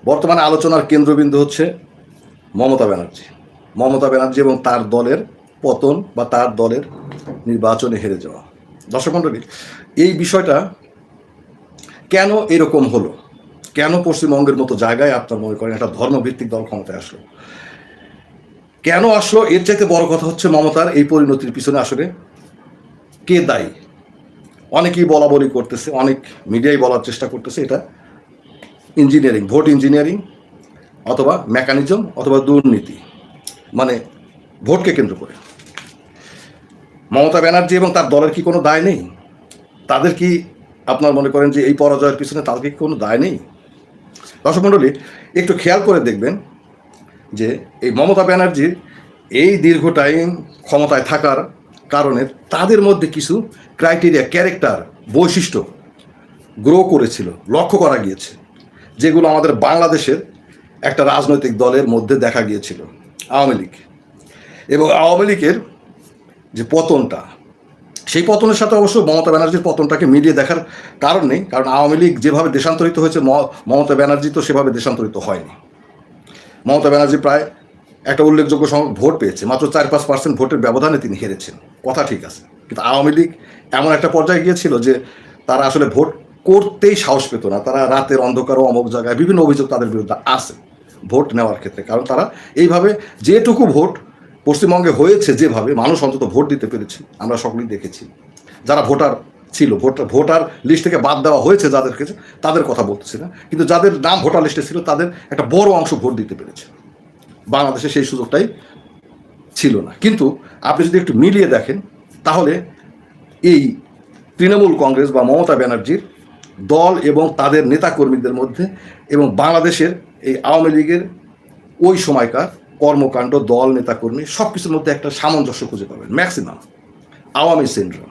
বর্তমানে আলোচনার কেন্দ্রবিন্দু হচ্ছে মমতা ব্যানার্জি। মমতা ব্যানার্জি এবং তার দলের পতন বা তার দলের নির্বাচনে হেরে যাওয়া। দর্শক মণ্ডলী, এই বিষয়টা কেন এরকম হলো, কেন পশ্চিমবঙ্গের মতো জায়গায় আপনার মনে করেন একটা ধর্মভিত্তিক দল ক্ষমতায় আসলো, কেন আসলো, এর চাইতে বড় কথা হচ্ছে মমতার এই পরিণতির পিছনে আসলে কে দায়ী। অনেকেই বলা বলি করতেছে, অনেক মিডিয়াই বলার চেষ্টা করতেছে এটা ইঞ্জিনিয়ারিং, ভোট ইঞ্জিনিয়ারিং অথবা মেকানিজম অথবা দুর্নীতি, মানে ভোটকে কেন্দ্র করে। মমতা ব্যানার্জি এবং তার দলের কি কোনো দায় নেই? তাদের কি আপনার মনে করেন যে এই পরাজয়ের পিছনে তাদের কি কোনো দায় নেই? দর্শক মণ্ডলী, একটু খেয়াল করে দেখবেন যে এই মমতা ব্যানার্জির এই দীর্ঘ টাইম ক্ষমতায় থাকার কারণে তাদের মধ্যে কিছু ক্রাইটেরিয়া, ক্যারেক্টার, বৈশিষ্ট্য গ্রো করেছিল, লক্ষ্য করা গিয়েছে, যেগুলো আমাদের বাংলাদেশের একটা রাজনৈতিক দলের মধ্যে দেখা গিয়েছিল, আওয়ামী লীগ। এবং আওয়ামী লীগের যে পতনটা, সেই পতনের সাথে অবশ্য মমতা ব্যানার্জির পতনটাকে মিলিয়ে দেখার কারণ নেই, কারণ আওয়ামী লীগ যেভাবে দেশান্তরিত হয়েছে মমতা ব্যানার্জি তো সেভাবে দেশান্তরিত হয়নি। মমতা ব্যানার্জি প্রায় একটা উল্লেখযোগ্য সংখ্যক ভোট পেয়েছে, মাত্র 4-5% ভোটের ব্যবধানে তিনি হেরেছেন, কথা ঠিক আছে। কিন্তু আওয়ামী লীগ এমন একটা পর্যায়ে গিয়েছিল যে তারা আসলে ভোট করতেই সাহস পেত না। তারা রাতের অন্ধকার ও অমুক জায়গায় বিভিন্ন অভিযোগ তাদের বিরুদ্ধে আছে ভোট নেওয়ার ক্ষেত্রে, কারণ তারা এইভাবে যেটুকু ভোট পশ্চিমবঙ্গে হয়েছে, যেভাবে মানুষ অন্তত ভোট দিতে পেরেছে আমরা সকলেই দেখেছি। যারা ভোটার ছিল, ভোটার লিস্ট থেকে বাদ দেওয়া হয়েছে যাদের কাছে, তাদের কথা বলতেছি না, কিন্তু যাদের নাম ভোটার লিস্টে ছিল তাদের একটা বড় অংশ ভোট দিতে পেরেছে। বাংলাদেশে সেই সুযোগটাই ছিল না। কিন্তু আপনি যদি একটু মিলিয়ে দেখেন তাহলে এই তৃণমূল কংগ্রেস বা মমতা ব্যানার্জির দল এবং তাদের নেতাকর্মীদের মধ্যে এবং বাংলাদেশের এই আওয়ামী লীগের ওই সময়কার কর্মকাণ্ড, দল, নেতাকর্মী সব কিছুর মধ্যে একটা সামঞ্জস্য খুঁজে পাবেন। ম্যাক্সিমাম আওয়ামী সিনড্রোম,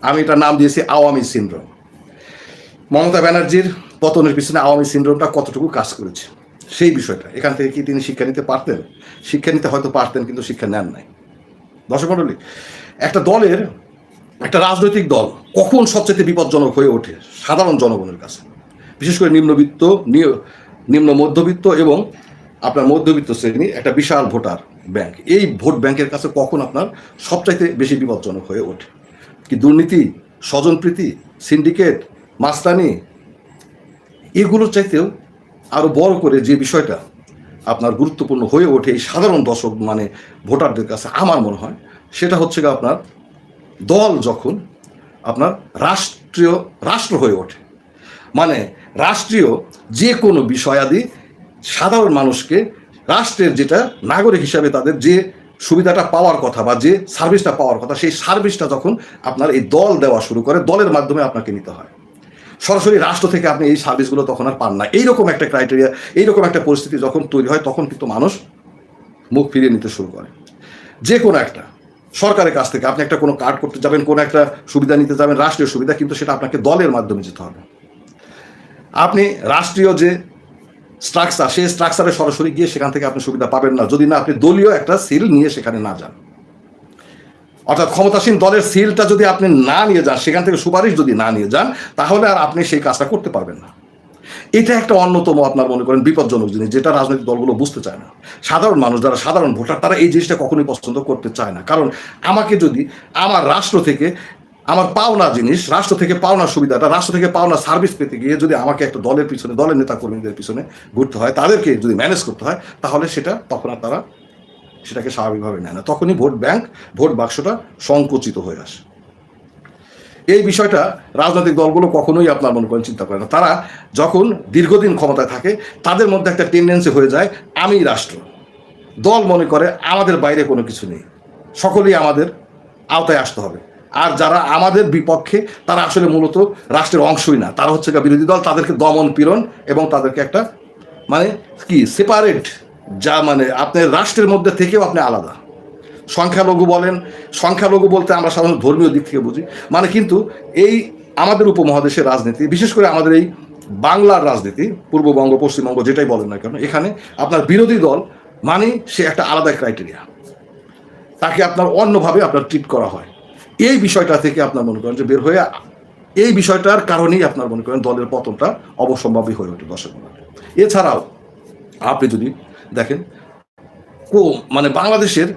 আমি এটার নাম দিয়েছি আওয়ামী সিনড্রোম। মমতা ব্যানার্জির পতনের পিছনে আওয়ামী সিনড্রোমটা কতটুকু কাজ করেছে সেই বিষয়টা, এখান থেকে কি তিনি শিক্ষা নিতে পারতেন? শিক্ষা নিতে হয়তো পারতেন, কিন্তু শিক্ষা নেন নাই। দর্শক মণ্ডলী, একটা দলের, একটা রাজনৈতিক দল কখন সবচেয়ে বিপজ্জনক হয়ে ওঠে সাধারণ জনগণের কাছে, বিশেষ করে নিম্নবিত্ত, নিম্ন মধ্যবিত্ত এবং আপনার মধ্যবিত্ত শ্রেণী, একটা বিশাল ভোটার ব্যাংক, এই ভোট ব্যাংকের কাছে কখন আপনার সবচাইতে বেশি বিপজ্জনক হয়ে ওঠে? কি দুর্নীতি, স্বজনপ্রীতি, সিন্ডিকেট, মাস্তানি, এগুলোর চাইতেও আরও বড় করে যে বিষয়টা আপনার গুরুত্বপূর্ণ হয়ে ওঠে এই সাধারণ দর্শক মানে ভোটারদের কাছে, আমার মনে হয় সেটা হচ্ছে আপনার দল যখন আপনার রাষ্ট্র হয়ে ওঠে। মানে রাষ্ট্রীয় যে কোনো বিষয়াদি সাধারণ মানুষকে রাষ্ট্রের যেটা নাগরিক হিসাবে তাদের যে সুবিধাটা পাওয়ার কথা বা যে সার্ভিসটা পাওয়ার কথা, সেই সার্ভিসটা যখন আপনার এই দল দেওয়া শুরু করে, দলের মাধ্যমে আপনাকে নিতে হয়, সরাসরি রাষ্ট্র থেকে আপনি এই সার্ভিসগুলো তখন আর পান না। এইরকম একটা ক্রাইটেরিয়া, এইরকম একটা পরিস্থিতি যখন তৈরি হয়, তখন কিন্তু মানুষ মুখ ফিরিয়ে নিতে শুরু করে। যে কোনো একটা সরকারের কাছ থেকে আপনি একটা কোনো কার্ড করতে যাবেন, কোনো একটা সুবিধা নিতে যাবেন, রাষ্ট্রীয় সুবিধা, কিন্তু সেটা আপনাকে দলের মাধ্যমে যেতে হবে। আপনি রাষ্ট্রীয় যে স্ট্রাকচার, সেই স্ট্রাকচারে সরাসরি গিয়ে সেখান থেকে আপনি সুবিধা পাবেন না যদি না আপনি দলীয় একটা সিল নিয়ে সেখানে না যান। অর্থাৎ ক্ষমতাসীন দলের সিলটা যদি আপনি না নিয়ে যান, সেখান থেকে সুপারিশ যদি না নিয়ে যান, তাহলে আর আপনি সেই কাজটা করতে পারবেন না। এটা একটা অন্যতম আপনার মনে করেন বিপজ্জনক জিনিস, যেটা রাজনৈতিক দলগুলো বুঝতে চায় না। সাধারণ মানুষ, যারা সাধারণ ভোটার, তারা এই জিনিসটা কখনোই পছন্দ করতে চায় না। কারণ আমাকে যদি আমার রাষ্ট্র থেকে আমার পাওনা জিনিস, রাষ্ট্র থেকে পাওনা সুবিধাটা, রাষ্ট্র থেকে পাওনা সার্ভিস পেতে গিয়ে যদি আমাকে একটা দলের পিছনে, দলের নেতাকর্মীদের পিছনে ঘুরতে হয়, তাদেরকে যদি ম্যানেজ করতে হয়, তাহলে সেটা তখন আর তারা সেটাকে স্বাভাবিকভাবে নেয় না। তখনই ভোট ব্যাংক, ভোট বাক্সটা সংকুচিত হয়ে আসে। এই বিষয়টা রাজনৈতিক দলগুলো কখনোই আপনার মনে করেন চিন্তা করে না। তারা যখন দীর্ঘদিন ক্ষমতায় থাকে, তাদের মধ্যে একটা টেন্ডেন্সি হয়ে যায় আমি রাষ্ট্র। দল মনে করে আমাদের বাইরে কোনো কিছু নেই, সকলেই আমাদের আওতায় আসতে হবে। আর যারা আমাদের বিপক্ষে, তারা আসলে মূলত রাষ্ট্রের অংশই না, তারা হচ্ছে বিরোধী দল। তাদেরকে দমন পীড়ন এবং তাদেরকে একটা মানে কি সেপারেট, যা মানে আপনার রাষ্ট্রের মধ্যে থেকেও আপনি আলাদা। সংখ্যালঘু বলেন, সংখ্যালঘু বলতে আমরা সাধারণত ধর্মীয় দিক থেকে বুঝি, মানে কিন্তু এই আমাদের উপমহাদেশের রাজনীতি, বিশেষ করে আমাদের এই বাংলার রাজনীতি, পূর্ববঙ্গ, পশ্চিমবঙ্গ, যেটাই বলেন না কেন, এখানে আপনার বিরোধী দল মানে সে একটা আলাদা ক্রাইটেরিয়া, তাকে আপনার অন্যভাবে আপনার ট্রিট করা হয়। এই বিষয়টা থেকে আপনার মনে করেন যে বের হয়ে, এই বিষয়টার কারণেই আপনার মনে করেন দলের পতনটা অবশ্যম্ভাবী হয়ে ওঠে দর্শক। এছাড়াও আপনি যদি দেখেন মানে বাংলাদেশের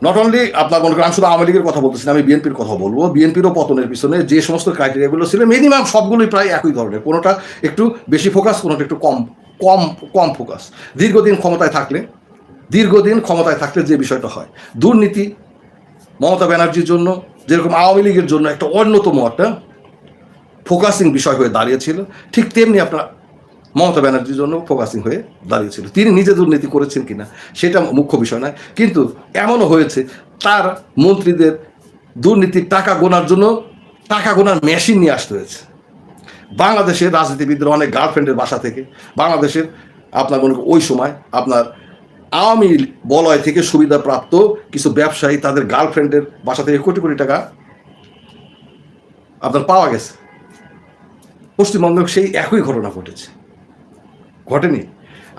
নট অনলি আপনার মনে করেন, আমি শুধু আওয়ামী লীগের কথা বলতেছি না, আমি বিএনপির কথা বলবো। বিএনপিরও পতনের পিছনে যে সমস্ত ক্রাইটেরিয়াগুলো ছিল মিনিমাম সবগুলোই প্রায় একই ধরনের, কোনোটা একটু বেশি ফোকাস, কোনোটা একটু কম কম কম ফোকাস। দীর্ঘদিন ক্ষমতায় থাকলে যে বিষয়টা হয়, দুর্নীতি মমতা ব্যানার্জির জন্য যেরকম আওয়ামী লীগের জন্য একটা অন্যতম একটা ফোকাসিং বিষয় হয়ে দাঁড়িয়েছিল, ঠিক তেমনি আপনার মমতা ব্যানার্জির জন্য ফোকাসিং হয়ে দাঁড়িয়েছিল। তিনি নিজে দুর্নীতি করেছেন কিনা সেটা মুখ্য বিষয় নয়, কিন্তু এমনও হয়েছে তার মন্ত্রীদের দুর্নীতির টাকা গোনার জন্য টাকা গোনার মেশিন নিয়ে আসতে হয়েছে। বাংলাদেশের রাজনীতিবিদরা অনেক গার্লফ্রেন্ডের বাসা থেকে, বাংলাদেশের আপনার মনে ওই সময় আপনার আওয়ামী বলয় থেকে সুবিধাপ্রাপ্ত কিছু ব্যবসায়ী তাদের গার্লফ্রেন্ডের বাসা থেকে কোটি কোটি টাকা আপনার পাওয়া গেছে। পশ্চিমবঙ্গে সেই একই ঘটনা ঘটেনি?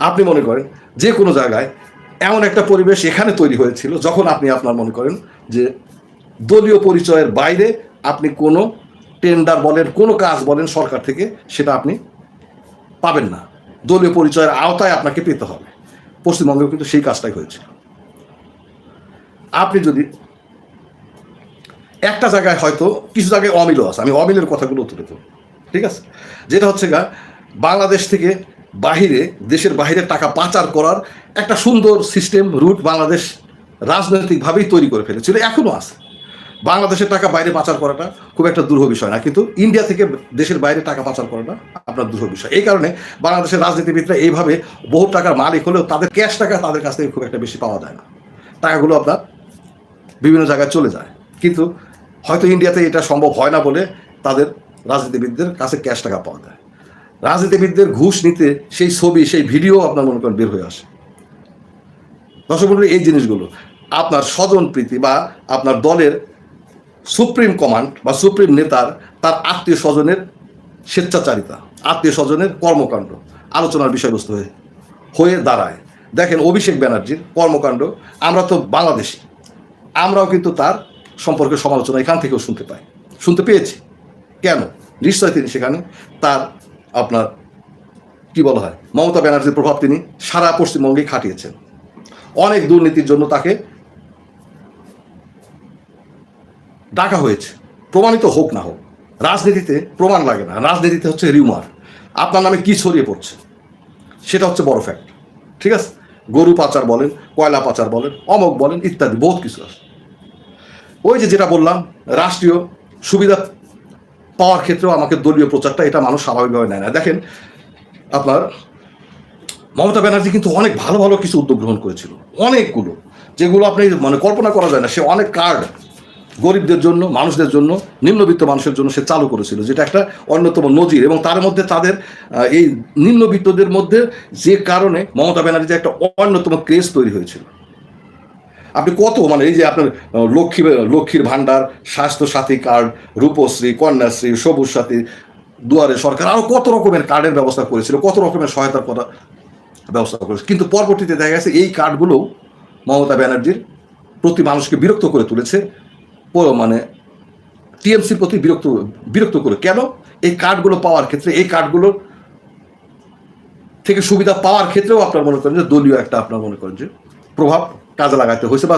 আপনি মনে করেন যে কোনো জায়গায় এমন একটা পরিবেশ এখানে তৈরি হয়েছিল, যখন আপনি আপনার মনে করেন যে দলীয় পরিচয়ের বাইরে আপনি কোনো টেন্ডার বলেন, কোনো কাজ বলেন সরকার থেকে, সেটা আপনি পাবেন না, দলীয় পরিচয়ের আওতায় আপনাকে পেতে হবে। পশ্চিমবঙ্গেও কিন্তু সেই কাজটাই হয়েছিল। আপনি যদি একটা জায়গায়, হয়তো কিছু জায়গায় অমিলও আছে, আমি অমিলের কথাগুলো তুলে ধরব, ঠিক আছে? যেটা হচ্ছে বাংলাদেশ থেকে দেশের বাহিরে টাকা পাচার করার একটা সুন্দর সিস্টেম, রুট বাংলাদেশ রাজনৈতিকভাবেই তৈরি করে ফেলেছিল, এখনো আছে। বাংলাদেশের টাকা বাইরে পাচার করাটা খুব একটা দুরূহ বিষয় না, কিন্তু ইন্ডিয়া থেকে দেশের বাইরে টাকা পাচার করাটা আপনার দুরূহ বিষয়। এই কারণে বাংলাদেশের রাজনীতিবিদরা এইভাবে বহু টাকার মালিক হলেও তাদের ক্যাশ টাকা তাদের কাছ থেকে খুব একটা বেশি পাওয়া যায় না, টাকাগুলো আপনার বিভিন্ন জায়গায় চলে যায়। কিন্তু হয়তো ইন্ডিয়াতে এটা সম্ভব হয় না বলে তাদের রাজনীতিবিদদের কাছে ক্যাশ টাকা পাওয়া যায়। রাজনীতিবিদদের ঘুষ নিতে সেই ছবি, সেই ভিডিও আপনার মনে করেন বের হয়ে আসে। দর্শক মণ্ডলী, এই জিনিসগুলো আপনার স্বজনপ্রীতি বা আপনার দলের সুপ্রিম কমান্ড বা সুপ্রিম নেতার তার আত্মীয় স্বজনের স্বেচ্ছাচারিতা, আত্মীয় স্বজনের কর্মকাণ্ড আলোচনার বিষয়বস্তু হয়ে দাঁড়ায়। দেখেন অভিষেক ব্যানার্জির কর্মকাণ্ড, আমরা তো বাংলাদেশি, আমরাও কিন্তু তার সম্পর্কে সমালোচনা এখান থেকেও শুনতে পেয়েছি। কেন? নিশ্চয় তিনি সেখানে তার আপনার কি বলা হয়, মমতা ব্যানার্জির প্রভাব তিনি সারা পশ্চিমবঙ্গে খাটিয়েছেন। অনেক দুর্নীতির জন্য তাকে ডাকা হয়েছে, প্রমাণিত হোক না হোক। রাজনীতিতে প্রমাণ লাগে না, রাজনীতিতে হচ্ছে রিউমার, আপনার নামে কি ছড়িয়ে পড়ছে সেটা হচ্ছে বড় ফ্যাক্ট, ঠিক আছে? গরু পাচার বলেন, কয়লা পাচার বলেন, অমক বলেন, ইত্যাদি বহুত কিছু আছে। ওই যেটা বললাম, রাষ্ট্রীয় সুবিধা পাওয়ার ক্ষেত্রেও আমাকে দলীয় প্রচারটা, এটা মানুষ স্বাভাবিকভাবে নেয় না। দেখেন আপনার মমতা ব্যানার্জি কিন্তু অনেক ভালো ভালো কিছু উদ্যোগ গ্রহণ করেছিল, অনেকগুলো, যেগুলো আপনি মানে কল্পনা করা যায় না। সে অনেক কার্ড গরিবদের জন্য, মানুষদের জন্য, নিম্নবিত্ত মানুষের জন্য সে চালু করেছিল, যেটা একটা অন্যতম নজির। এবং তার মধ্যে তাদের এই নিম্নবিত্তদের মধ্যে যে কারণে মমতা ব্যানার্জি একটা অন্যতম ক্রেজ তৈরি হয়েছিল। আপনি কত মানে এই যে আপনার লক্ষ্মীর ভাণ্ডার, স্বাস্থ্য সাথী কার্ড, রূপশ্রী, কন্যাশ্রী, সবুজ সাথী, দুয়ারে সরকার, আরও কত রকমের কার্ডের ব্যবস্থা করেছিল, কত রকমের সহায়তার ব্যবস্থা করেছিল। কিন্তু পরবর্তীতে দেখা গেছে এই কার্ডগুলোও মমতা ব্যানার্জির প্রতি মানুষকে বিরক্ত করে তুলেছে, মানে টিএমসির প্রতি বিরক্ত করে। কেন? এই কার্ডগুলো পাওয়ার ক্ষেত্রে, এই কার্ডগুলোর থেকে সুবিধা পাওয়ার ক্ষেত্রেও আপনার মনে করেন যে দলীয় একটা আপনার মনে করেন যে প্রভাব কাজে লাগাতে হয়েছে, বা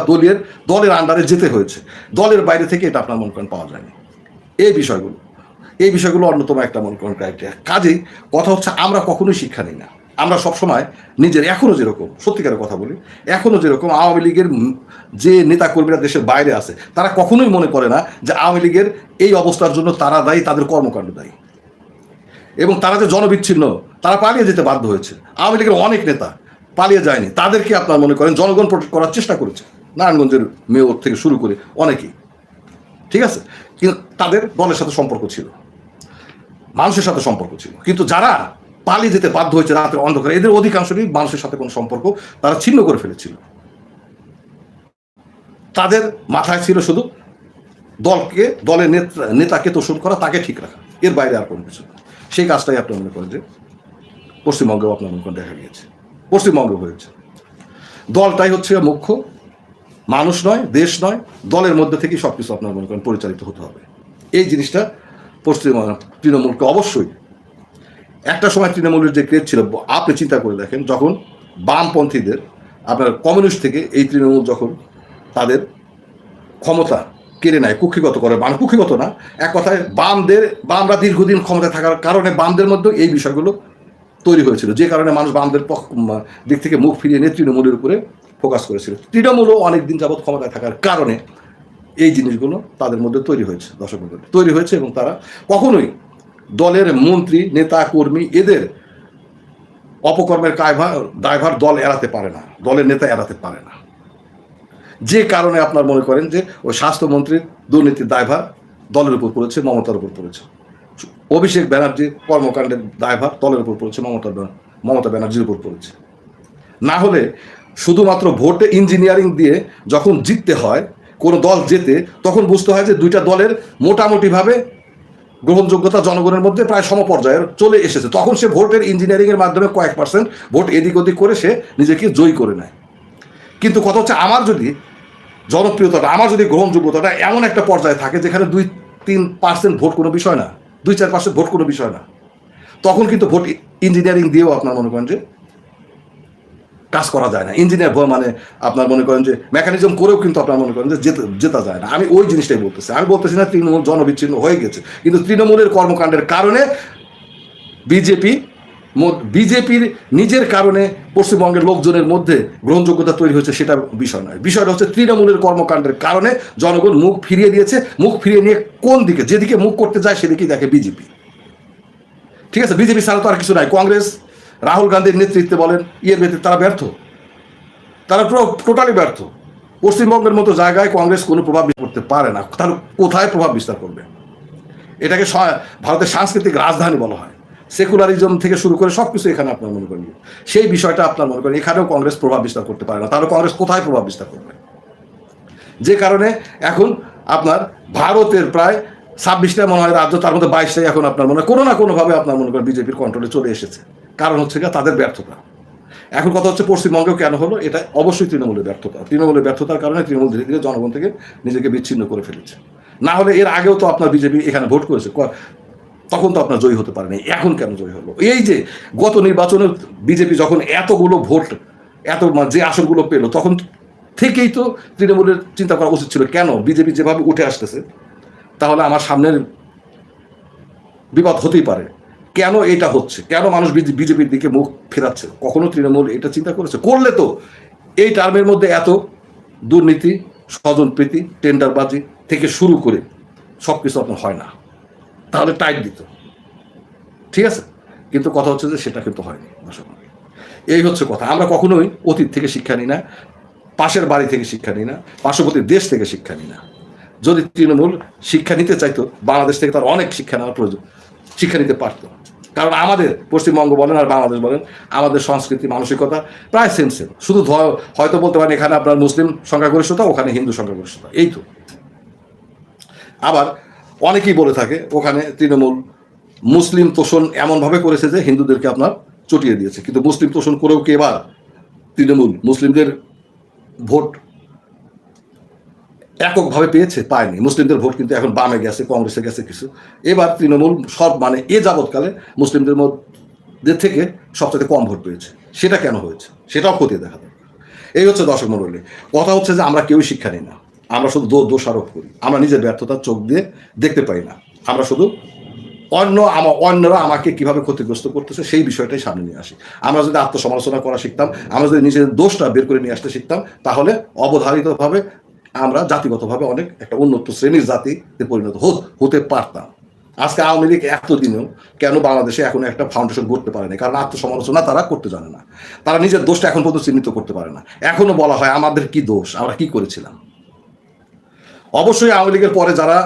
দলের আন্ডারে যেতে হয়েছে, দলের বাইরে থেকে এটা আপনার মনে করেন পাওয়া যায়নি। এই বিষয়গুলো অন্যতম একটা মনে করেন ক্রাইটেরিয়া। কাজেই কথা হচ্ছে, আমরা কখনোই শিক্ষা নিই না। আমরা সবসময় নিজের, এখনও যেরকম, সত্যিকারের কথা বলি, এখনও যেরকম আওয়ামী লীগের যে নেতাকর্মীরা দেশের বাইরে আছে, তারা কখনোই মনে করে না যে আওয়ামী লীগের এই অবস্থার জন্য তারা দায়ী, তাদের কর্মকাণ্ড দায়ী। এবং তারা যে জনবিচ্ছিন্ন, তারা পালিয়ে যেতে বাধ্য হয়েছে। আওয়ামী লীগের অনেক নেতা পালিয়ে যায়নি, তাদেরকে আপনার মনে করেন জনগণ প্রোটেক্ট করার চেষ্টা করেছে, নারায়ণগঞ্জের মেয়র থেকে শুরু করে অনেকেই, ঠিক আছে? কিন্তু তাদের দলের সাথে সম্পর্ক ছিল, মানুষের সাথে সম্পর্ক ছিল। কিন্তু যারা পালিয়ে যেতে বাধ্য হয়েছে রাতের অন্ধকারে, এদের অধিকাংশই মানুষের সাথে কোনো সম্পর্ক তারা ছিন্ন করে ফেলেছিল। তাদের মাথায় ছিল শুধু দলের নেতাকে তোষণ করা, তাকে ঠিক রাখা, এর বাইরে আর কোনো কিছু না। সেই কাজটাই আপনি মনে করেন যে পশ্চিমবঙ্গেও আপনার মনে করেন দেখা গিয়েছে, পশ্চিমবঙ্গে হয়েছে। দলটাই হচ্ছে মুখ্য, মানুষ নয়, দেশ নয়, দলের মধ্যে থেকেই সব কিছু আপনার মনে করেন পরিচালিত হতে হবে। এই জিনিসটা পশ্চিমবঙ্গ তৃণমূলকে অবশ্যই একটা সময় তৃণমূলের যে ক্রেজ ছিল, আপনি চিন্তা করে দেখেন, যখন বামপন্থীদের আপনার কমিউনিস্ট থেকে এই তৃণমূল যখন তাদের ক্ষমতা কেড়ে নেয়, কুক্ষিগত করে, মানে কুক্ষিগত না, এক কথায় বামরা দীর্ঘদিন ক্ষমতায় থাকার কারণে বামদের মধ্যে এই বিষয়গুলো তৈরি হয়েছিল, যে কারণে মানুষ বামদের দিক থেকে মুখ ফিরিয়ে নিয়ে তৃণমূলের উপরে ফোকাস করেছিল। তৃণমূলও অনেকদিন যাবৎ ক্ষমতায় থাকার কারণে এই জিনিসগুলো তাদের মধ্যে তৈরি হয়েছে, দর্শক মণ্ডলী তৈরি হয়েছে, এবং তারা কখনোই দলের মন্ত্রী, নেতা, কর্মী এদের অপকর্মের দায়ভার দল এড়াতে পারে না, দলের নেতা এড়াতে পারে না। যে কারণে আপনার মনে করেন যে ওই স্বাস্থ্যমন্ত্রীর দুর্নীতির দায়ভার দলের উপর পড়েছে, মমতার উপর পড়েছে। অভিষেক ব্যানার্জির কর্মকাণ্ডের দায়ভার দলের উপর পড়েছে, মমতা ব্যানার্জির উপর পড়েছে। না হলে শুধুমাত্র ভোটে ইঞ্জিনিয়ারিং দিয়ে যখন জিততে হয়, কোনো দল জেতে, তখন বুঝতে হয় যে দুইটা দলের মোটামুটিভাবে গ্রহণযোগ্যতা জনগণের মধ্যে প্রায় সমপর্যায়ে চলে এসেছে, তখন সে ভোটের ইঞ্জিনিয়ারিংয়ের মাধ্যমে কয়েক পার্সেন্ট ভোট এদিক ওদিক করে সে নিজেকে জয়ী করে নেয়। কিন্তু কথা হচ্ছে, আমার যদি জনপ্রিয়তাটা, আমার যদি গ্রহণযোগ্যতাটা এমন একটা পর্যায়ে থাকে যেখানে 2-3% ভোট কোনো বিষয় না, 2-4% ভোট কোনো বিষয় না, তখন কিন্তু ভোট ইঞ্জিনিয়ারিং দিয়েও আপনার মনে করেন যে কাজ করা যায় না। ইঞ্জিনিয়ার মানে আপনার মনে করেন যে মেকানিজম করেও কিন্তু আপনার মনে করেন যে জেতা যায় না। আমি ওই জিনিসটাই বলতেছি। আমি বলতেছি না তৃণমূল জনবিচ্ছিন্ন হয়ে গেছে, কিন্তু তৃণমূলের কর্মকাণ্ডের কারণে বিজেপির নিজের কারণে পশ্চিমবঙ্গের লোকজনের মধ্যে গ্রহণযোগ্যতা তৈরি হয়েছে, সেটা বিষয় নয়। বিষয়টা হচ্ছে তৃণমূলের কর্মকাণ্ডের কারণে জনগণ মুখ ফিরিয়ে দিয়েছে। মুখ ফিরিয়ে নিয়ে কোন দিকে, যেদিকে মুখ করতে যায় সেদিকেই দেখে বিজেপি। ঠিক আছে, বিজেপি ছাড়া তো আর কিছু নাই। কংগ্রেস, রাহুল গান্ধীর নেতৃত্বে বলেন, নেতৃত্বে তারা ব্যর্থ, তারা টোটালি ব্যর্থ। পশ্চিমবঙ্গের মতো জায়গায় কংগ্রেস কোনো প্রভাব বিস্তার করতে পারে না। তার কোথায় প্রভাব বিস্তার করবে? এটাকে ভারতের সাংস্কৃতিক রাজধানী বলা হয়। সেকুলারিজম থেকে শুরু করে সব কিছু এখানে আপনার মনে করেন, সেই বিষয়টা আপনার মনে করেন এখানেও কংগ্রেস প্রভাব বিস্তার করতে পারে না। তাহলে কংগ্রেস কোথায় প্রভাব বিস্তার করবে? যে কারণে এখন আপনার ভারতের প্রায় 26টা মনে হয় রাজ্য, তার মধ্যে 22টাই এখন আপনার মনে হয় কোনো না কোনোভাবে আপনার মনে করেন বিজেপির কন্ট্রোলে চলে এসেছে। কারণ হচ্ছে তাদের ব্যর্থতা। এখন কথা হচ্ছে পশ্চিমবঙ্গেও কেন হলো? এটা অবশ্যই তৃণমূলের ব্যর্থতা। তৃণমূলের ব্যর্থতার কারণে তৃণমূল ধীরে ধীরে জনগণ থেকে নিজেকে বিচ্ছিন্ন করে ফেলেছে। না হলে এর আগেও তো আপনার বিজেপি এখানে ভোট করেছে, তখন তো আপনার জয়ী হতে পারেনি। এখন কেন জয়ী হলো? এই যে গত নির্বাচনে বিজেপি যখন এতগুলো ভোট, যে আসনগুলো পেল, তখন থেকেই তো তৃণমূলের চিন্তা করা উচিত ছিল, কেন বিজেপি যেভাবে উঠে আসতেছে, তাহলে আমার সামনের বিপদ হতেই পারে। কেন এটা হচ্ছে? কেন মানুষ বিজেপির দিকে মুখ ফেরাচ্ছে? কখনো তৃণমূল এটা চিন্তা করেছে? করলে তো এই টার্মের মধ্যে এত দুর্নীতি, স্বজনপ্রীতি, টেন্ডারবাজি থেকে শুরু করে সব কিছু আপনার হয় না, তাহলে টাইট দিত। ঠিক আছে, কিন্তু কথা হচ্ছে যে সেটা কিন্তু হয়নি। এই হচ্ছে কথা। আমরা কখনোই অতীত থেকে শিক্ষা নিই না, পাশের বাড়ি থেকে শিক্ষা নিই না, পার্শ্ববর্তী দেশ থেকে শিক্ষা নিই না। যদি তৃণমূল শিক্ষা নিতে চাইতো, বাংলাদেশ থেকে তার অনেক শিক্ষা নেওয়ার প্রয়োজন, শিক্ষা নিতে পারতো। কারণ আমাদের পশ্চিমবঙ্গ বলেন আর বাংলাদেশ বলেন, আমাদের সংস্কৃতি, মানসিকতা প্রায় সেম। শুধু হয়তো বলতে পারেন এখানে আপনার মুসলিম সংখ্যাগরিষ্ঠতা, ওখানে হিন্দু সংখ্যাগরিষ্ঠতা, এই তো। আবার অনেকেই বলে থাকে ওখানে তৃণমূল মুসলিম তোষণ এমনভাবে করেছে যে হিন্দুদেরকে আপনার চটিয়ে দিয়েছে। কিন্তু মুসলিম তোষণ করেও কি এবার তৃণমূল মুসলিমদের ভোট এককভাবে পেয়েছে? পায়নি। মুসলিমদের ভোট কিন্তু এখন বামে গেছে, কংগ্রেসে গেছে কিছু। এবার তৃণমূল সব মানে যাবৎকালে মুসলিমদের মধ্যে থেকে সবচেয়ে কম ভোট পেয়েছে। সেটা কেন হয়েছে? সেটাও খতিয়ে দেখা দরকার। এই হচ্ছে দর্শক মণ্ডলী। কথা হচ্ছে যে আমরা কেউই শিক্ষা নিই না, আমরা শুধু দোষারোপ করি। আমরা নিজের ব্যর্থতার চোখ দিয়ে দেখতে পাই না, আমরা শুধু অন্যরা আমাকে কিভাবে ক্ষতিগ্রস্ত করতেছে সেই বিষয়টাই সামনে নিয়ে আসি। আমরা যদি আত্মসমালোচনা করা শিখতাম, আমরা যদি নিজের দোষটা বের করে নিয়ে আসতে শিখতাম, তাহলে অবধারিতভাবে আমরা জাতিগতভাবে অনেক একটা উন্নত শ্রেণীর জাতিতে পরিণত হতে পারতাম। আজকে আওয়ামী লীগ এতদিনেও কেন বাংলাদেশে এখন একটা ফাউন্ডেশন করতে পারে না? কারণ আত্মসমালোচনা তারা করতে জানে না, তারা নিজের দোষটা এখন পর্যন্ত চিহ্নিত করতে পারে না। এখনো বলা হয় আমাদের কি দোষ, আমরা কি করেছিলাম। অবশ্যই আওয়ামী লীগের পরে যারা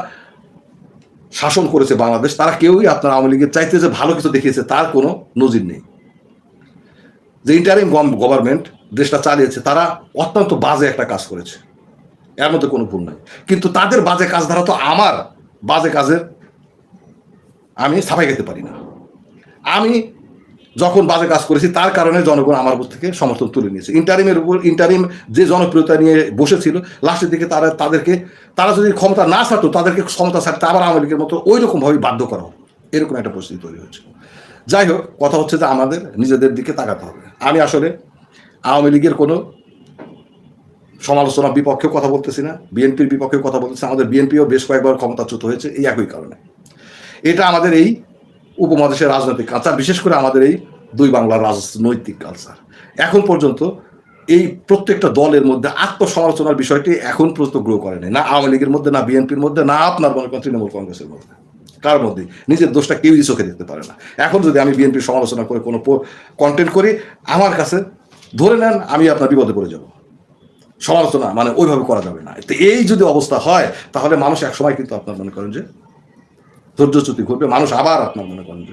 শাসন করেছে বাংলাদেশ, তারা কেউই আপনার আওয়ামী লীগের চাইতে যে ভালো কিছু দেখিয়েছে তার কোনো নজির নেই। যে ইন্টারিম গভর্নমেন্ট দেশটা চালিয়েছে, তারা অত্যন্ত বাজে একটা কাজ করেছে, এর মধ্যে কোনো ভুল নাই। কিন্তু তাদের বাজে কাজ দ্বারা তো আমার বাজে কাজের আমি ছাপাই খেতে পারি না। আমি যখন বাজে কাজ করেছি তার কারণে জনগণ আমার উপর থেকে সমর্থন তুলে নিয়েছে। ইন্টারিম যে জনপ্রিয়তা নিয়ে বসেছিল, লাস্টের দিকে তারা যদি ক্ষমতা না ছাড়তো, তাদেরকে ক্ষমতা ছাড়তে আবার আওয়ামী লীগের মতো ওই রকমভাবে বাধ্য করা হতো। এরকম একটা পরিস্থিতি তৈরি হয়েছে। যাই হোক, কথা হচ্ছে যে আমাদের নিজেদের দিকে তাকাতে হবে। আমি আসলে আওয়ামী লীগের কোনো সমালোচনার বিপক্ষে কথা বলতেছি না, বিএনপির বিপক্ষে কথা বলতেছি। আমাদের বিএনপিও বেশ কয়েকবার ক্ষমতাচ্যুত হয়েছে এই একই কারণে। এটা আমাদের এই উপমহাদেশের রাজনৈতিক কালচার, বিশেষ করে আমাদের এই দুই বাংলার রাজনৈতিক কালচার। এখন পর্যন্ত এই প্রত্যেকটা দলের মধ্যে আত্মসমালোচনার বিষয়টি এখন পর্যন্ত গ্রো করেনি, না আওয়ামী লীগের মধ্যে, না বিএনপির মধ্যে, না আপনার মনে করেন তৃণমূল কংগ্রেসের মধ্যে। কার মধ্যে নিজের দোষটা কেউই চোখে দেখতে পারে না। এখন যদি আমি বিএনপির সমালোচনা করে কোনো কন্টেন্ট করি, আমার কাছে ধরে নেন আমি আপনার বিপদে পড়ে যাব। সমালোচনা মানে ওইভাবে করা যাবে না। তো এই যদি অবস্থা হয়, তাহলে মানুষ একসময় কিন্তু আপনার মনে করেন যে ধৈর্যচ্যুতি ঘটবে, মানুষ আবার আপনার মনে করেন যে